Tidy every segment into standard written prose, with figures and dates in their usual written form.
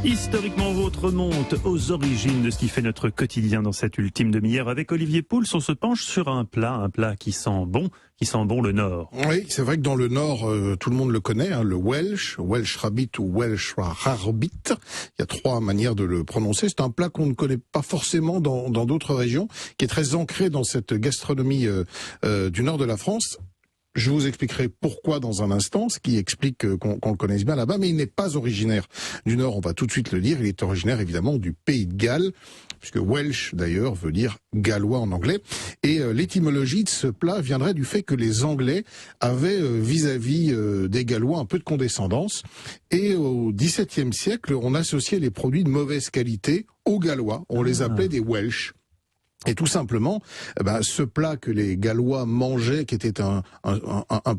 Historiquement Vôtre remonte aux origines de ce qui fait notre quotidien dans cette ultime demi-heure. Avec Olivier Pouls, on se penche sur un plat qui sent bon le Nord. Oui, c'est vrai que dans le Nord, tout le monde le connaît, le Welsh Rabbit ou Welsh Rarebit. Il y a 3 manières de le prononcer. C'est un plat qu'on ne connaît pas forcément dans d'autres régions, qui est très ancré dans cette gastronomie du Nord de la France. Je vous expliquerai pourquoi dans un instant, ce qui explique qu'on le connaisse bien là-bas, mais il n'est pas originaire du Nord, on va tout de suite le dire, il est originaire évidemment du Pays de Galles, puisque Welsh d'ailleurs veut dire gallois en anglais, et l'étymologie de ce plat viendrait du fait que les Anglais avaient vis-à-vis des Gallois un peu de condescendance, et au XVIIe siècle, on associait les produits de mauvaise qualité aux Gallois, on les appelait des Welsh. Et tout simplement, ce plat que les Gallois mangeaient, qui était un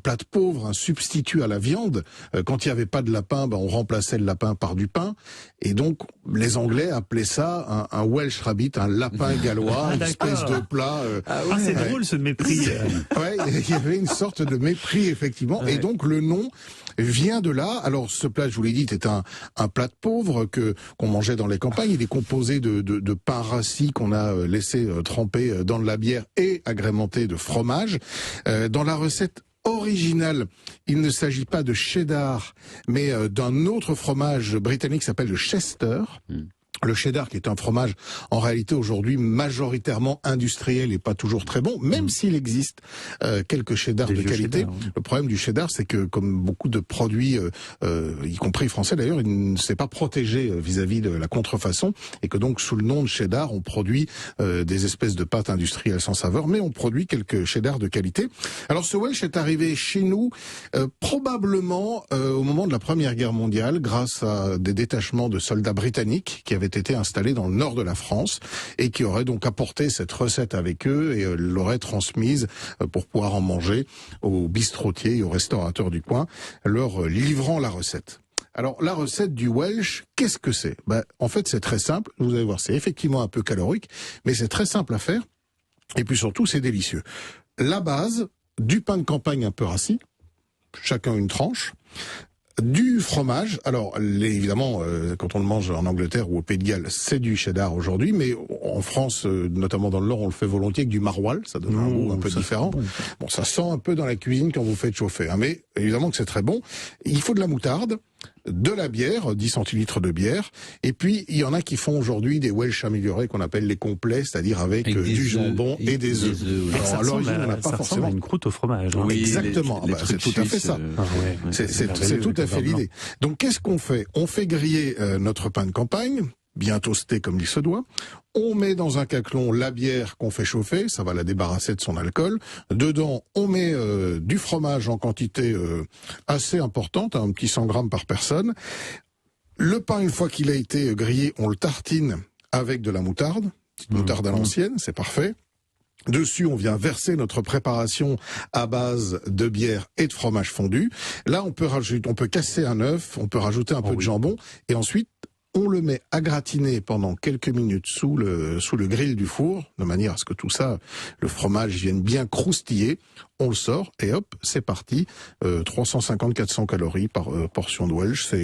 plat de pauvre, un substitut à la viande, quand il n'y avait pas de lapin, on remplaçait le lapin par du pain. Et donc, les Anglais appelaient ça un Welsh Rabbit, un lapin gallois, une espèce de plat. C'est drôle ce mépris. Ouais, il y avait une sorte de mépris, effectivement. Ouais. Et donc, le nom vient de là. Alors, ce plat, je vous l'ai dit, était un plat de pauvre qu'on mangeait dans les campagnes. Il est composé de pain rassis qu'on a laissé trempé dans de la bière et agrémenté de fromage. Dans la recette originale, il ne s'agit pas de cheddar, mais d'un autre fromage britannique qui s'appelle le Chester. Le cheddar, qui est un fromage en réalité aujourd'hui majoritairement industriel et pas toujours très bon, même s'il existe quelques cheddars de qualité. Cheddar, oui. Le problème du cheddar, c'est que comme beaucoup de produits, y compris français d'ailleurs, il ne s'est pas protégé vis-à-vis de la contrefaçon, et que donc sous le nom de cheddar, on produit des espèces de pâtes industrielles sans saveur, mais on produit quelques cheddars de qualité. Alors ce Welsh est arrivé chez nous probablement au moment de la Première Guerre mondiale, grâce à des détachements de soldats britanniques qui avaient été installés dans le nord de la France et qui auraient donc apporté cette recette avec eux et l'auraient transmise pour pouvoir en manger aux bistrotiers et aux restaurateurs du coin, leur livrant la recette. Alors la recette du Welsh, qu'est-ce que c'est ? En fait c'est très simple, vous allez voir, c'est effectivement un peu calorique, mais c'est très simple à faire et puis surtout c'est délicieux. La base, du pain de campagne un peu rassis, chacun une tranche, du fromage, alors évidemment quand on le mange en Angleterre ou au Pays de Galles, c'est du cheddar aujourd'hui, mais en France, notamment dans le Nord, on le fait volontiers avec du maroilles, ça donne un goût un peu différent. Bon, ça sent un peu dans la cuisine quand vous faites chauffer, mais évidemment que c'est très bon. Il faut de la moutarde, de la bière, 10 centilitres de bière, et puis il y en a qui font aujourd'hui des Welsh améliorés qu'on appelle les complets, c'est-à-dire avec du jambon et des œufs. Alors à l'origine, on n'a pas forcément une croûte au fromage. Hein. Oui, exactement, c'est tout à fait ça. C'est tout à fait l'idée. Donc qu'est-ce qu'on fait ? On fait griller notre pain de campagne, bien toasté comme il se doit. On met dans un caclon la bière qu'on fait chauffer, ça va la débarrasser de son alcool. Dedans, on met du fromage en quantité assez importante, un petit 100 grammes par personne. Le pain, une fois qu'il a été grillé, on le tartine avec de la moutarde, moutarde à l'ancienne, c'est parfait. Dessus, on vient verser notre préparation à base de bière et de fromage fondu. Là, on peut casser un œuf, on peut rajouter un peu de jambon, et ensuite, on le met à gratiner pendant quelques minutes sous le grill du four, de manière à ce que tout ça, le fromage vienne bien croustiller. On le sort et hop, c'est parti. 350-400 calories par portion de Welsh.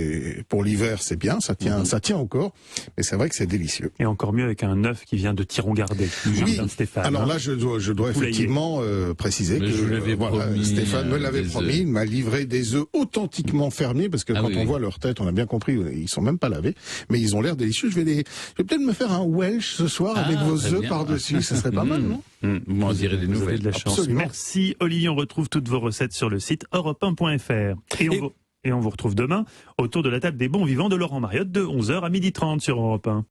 Pour l'hiver, c'est bien, ça tient encore. Mais c'est vrai que c'est délicieux. Et encore mieux avec un œuf qui vient de Tiron-Gardais, jardin Stéphane. Alors là, je dois effectivement préciser que Stéphane me l'avait promis. Il m'a livré des œufs authentiquement fermiers, parce que quand on voit leur tête, on a bien compris, ils sont même pas lavés, mais ils ont l'air délicieux. Je vais peut-être me faire un Welsh ce soir avec vos œufs par-dessus. Ça serait pas mal, non ? Vous m'en direz des nouvelles. De la chance. Merci Olivier, on retrouve toutes vos recettes sur le site europe1.fr. Et on vous retrouve demain autour de la table des bons vivants de Laurent Mariotte de 11h à 12h30 sur Europe 1.